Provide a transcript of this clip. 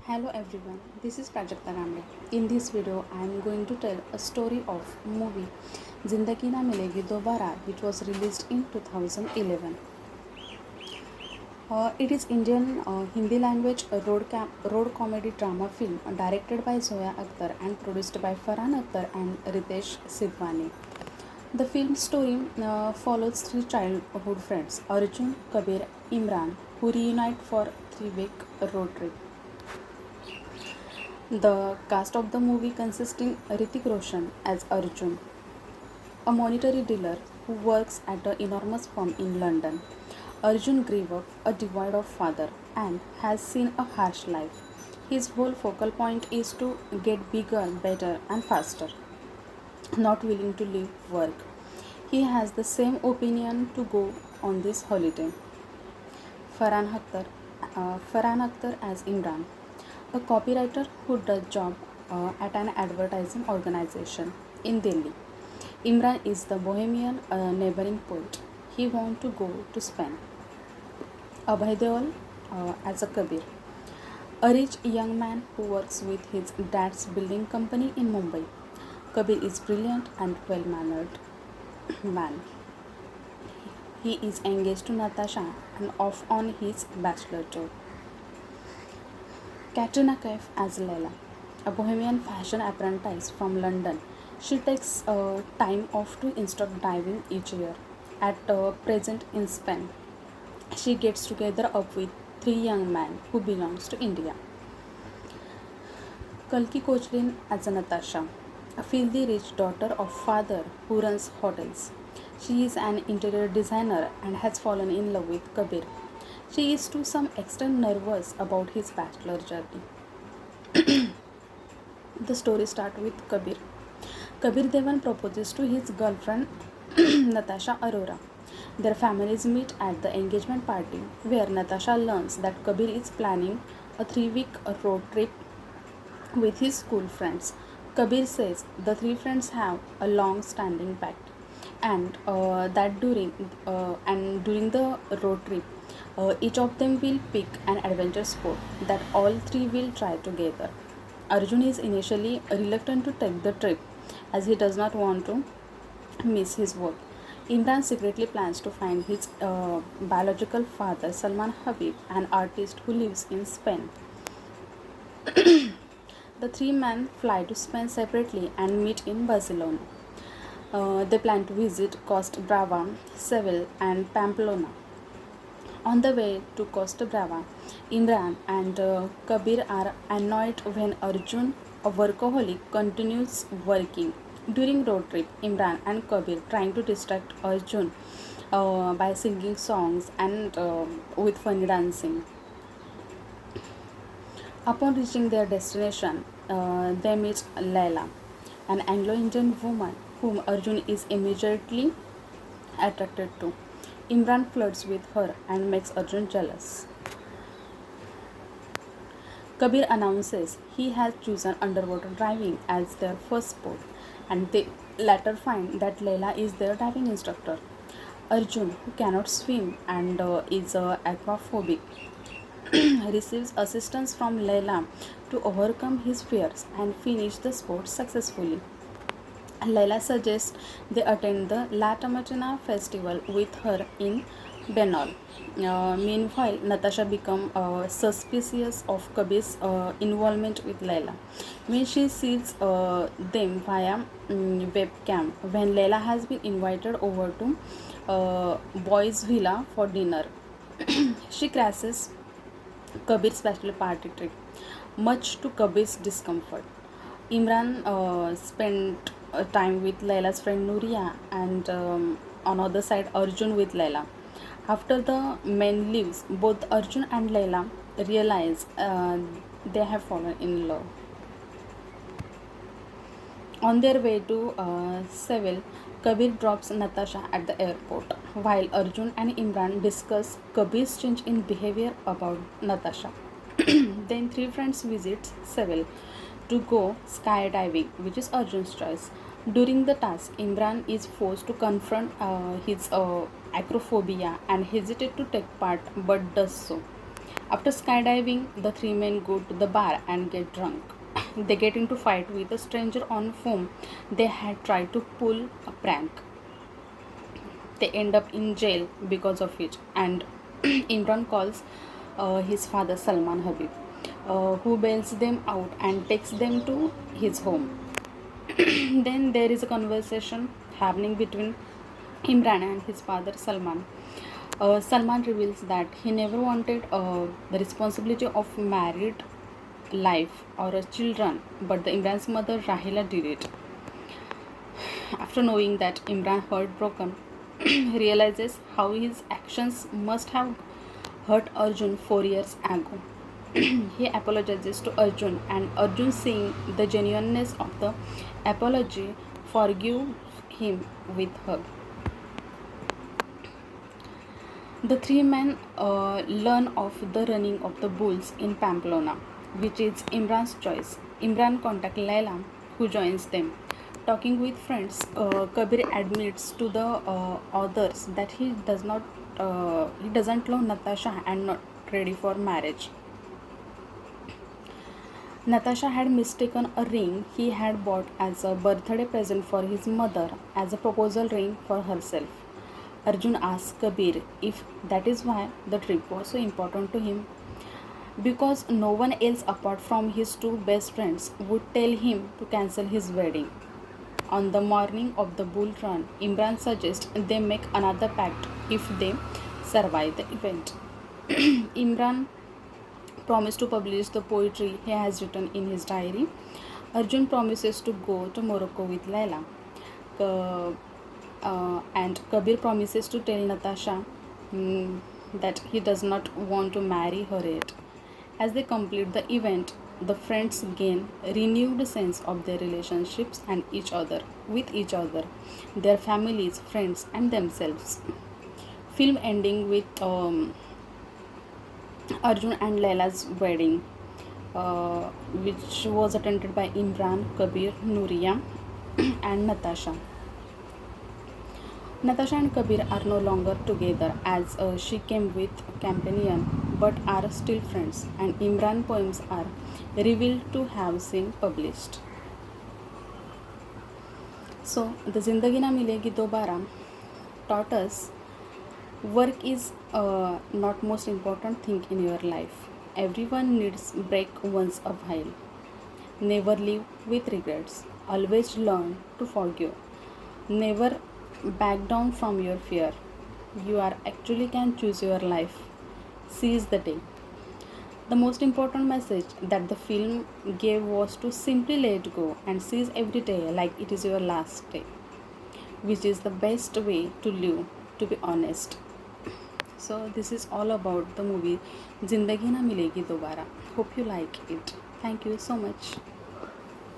Hello everyone, this is Prajakta Ramle. In this video, I am going to tell a story of movie Zindagi Na Milegi Dobara, which was released in 2011. It is Indian Hindi language road comedy drama film directed by Zoya Akhtar and produced by Farhan Akhtar and Ritesh Sidhwani. The film story follows three childhood friends Arjun, Kabir, Imran, who reunite for 3 week road trip. The cast of the movie consisting Hrithik Roshan as Arjun, a monetary dealer who works at an enormous firm in London. Arjun grew up a devoid of father and has seen a harsh life. His whole focal point is to get bigger, better, and faster, not willing to leave work. He has the same opinion to go on this holiday. Farhan Akhtar, Farhan Akhtar as Imran, a copywriter who does job at an advertising organization in Delhi. Imran is the bohemian neighboring poet. He wants to go to Spain. Abhay Deol as a Kabir, a rich young man who works with his dad's building company in Mumbai. Kabir is brilliant and well-mannered man. He is engaged to Natasha and off on his bachelor tour. Katrina Kaif as Leila, a bohemian fashion apprentice from London. She takes time off to instruct diving each year. At present in Spain, she gets together up with three young men who belongs to India. Kalki Kochlin as a Natasha, a filthy rich daughter of father who runs hotels. She is an interior designer and has fallen in love with Kabir. She is to some extent nervous about his bachelor journey. The story starts with Kabir. Kabir Devan proposes to his girlfriend Natasha Arora. Their families meet at the engagement party where Natasha learns that Kabir is planning a 3 week road trip with his school friends. Kabir says the three friends have a long standing pact and that during the road trip each of them will pick an adventure sport that all three will try together. Arjun is initially reluctant to take the trip as he does not want to miss his work. Imran secretly plans to find his biological father Salman Habib, an artist who lives in Spain. The three men fly to Spain separately and meet in Barcelona. They plan to visit Costa Brava, Seville, and Pamplona. On the way to Costa Brava, Imran and Kabir are annoyed when Arjun, a workaholic, continues working. During road trip, Imran and Kabir trying to distract Arjun by singing songs and with funny dancing. Upon reaching their destination, they meet Laila, an Anglo-Indian woman whom Arjun is immediately attracted to. Imran flirts with her and makes Arjun jealous. Kabir announces he has chosen underwater diving as their first sport, and they later find that Leila is their diving instructor. Arjun, who cannot swim and is aquaphobic, receives assistance from Leila to overcome his fears and finish the sport successfully. Leila suggests they attend the La Tomatina festival with her in Benol. Meanwhile, Natasha becomes suspicious of Kabir's involvement with Leila when she sees them via webcam when Leila has been invited over to boys' villa for dinner. She crashes Kabir's bachelor party trip, much to Kabir's discomfort. Imran spent time with Laila's friend Nuria and on other side Arjun with Laila. After the men leaves, both Arjun and Laila realize they have fallen in love. On their way to Seville, Kabir drops Natasha at the airport, while Arjun and Imran discuss Kabir's change in behavior about Natasha. Then three friends visit Seville to go skydiving, which is Arjun's choice. During the task, Imran is forced to confront his acrophobia and hesitate to take part but does so. After skydiving, the three men go to the bar and get drunk. They get into fight with a stranger on whom they had tried to pull a prank. They end up in jail because of it, and Imran calls his father Salman Habib, who bails them out and takes them to his home. Then there is a conversation happening between Imran and his father Salman. Salman reveals that he never wanted the responsibility of married life or a children, but the Imran's mother Rahila did it. After knowing that Imran heartbroken, realizes how his actions must have hurt Arjun 4 years ago. He apologizes to Arjun, and Arjun, seeing the genuineness of the apology, forgives him with hug. The three men learn of the running of the bulls in Pamplona, which is Imran's choice. Imran contacts Laila, who joins them. Talking with friends, Kabir admits to the others that he doesn't love Natasha and not ready for marriage. Natasha had mistaken a ring he had bought as a birthday present for his mother as a proposal ring for herself. Arjun asked Kabir if that is why the trip was so important to him. Because no one else apart from his two best friends would tell him to cancel his wedding. On the morning of the bull run, Imran suggests they make another pact if they survive the event. Imran promised to publish the poetry he has written in his diary. Arjun promises to go to Morocco with Laila. And Kabir promises to tell Natasha that he does not want to marry her yet. As they complete the event, the friends gain renewed sense of their relationships and each other, their families, friends, and themselves. Film ending with Arjun and Laila's wedding, which was attended by Imran, Kabir, Nuria, and Natasha. Natasha and Kabir are no longer together as she came with companion, but are still friends, and Imran poems are revealed to have been published. So, the Zindagi Na Milegi Dobara taught us work is not most important thing in your life. Everyone needs break once a while. Never live with regrets. Always learn to forgive. Never back down from your fear. You are actually can choose your life. Seize the day. The most important message that the film gave was to simply let go and seize every day like it is your last day, which is the best way to live, to be honest. So, this is all about the movie Zindagi Na Milegi Dobara. Hope you like it. Thank you so much.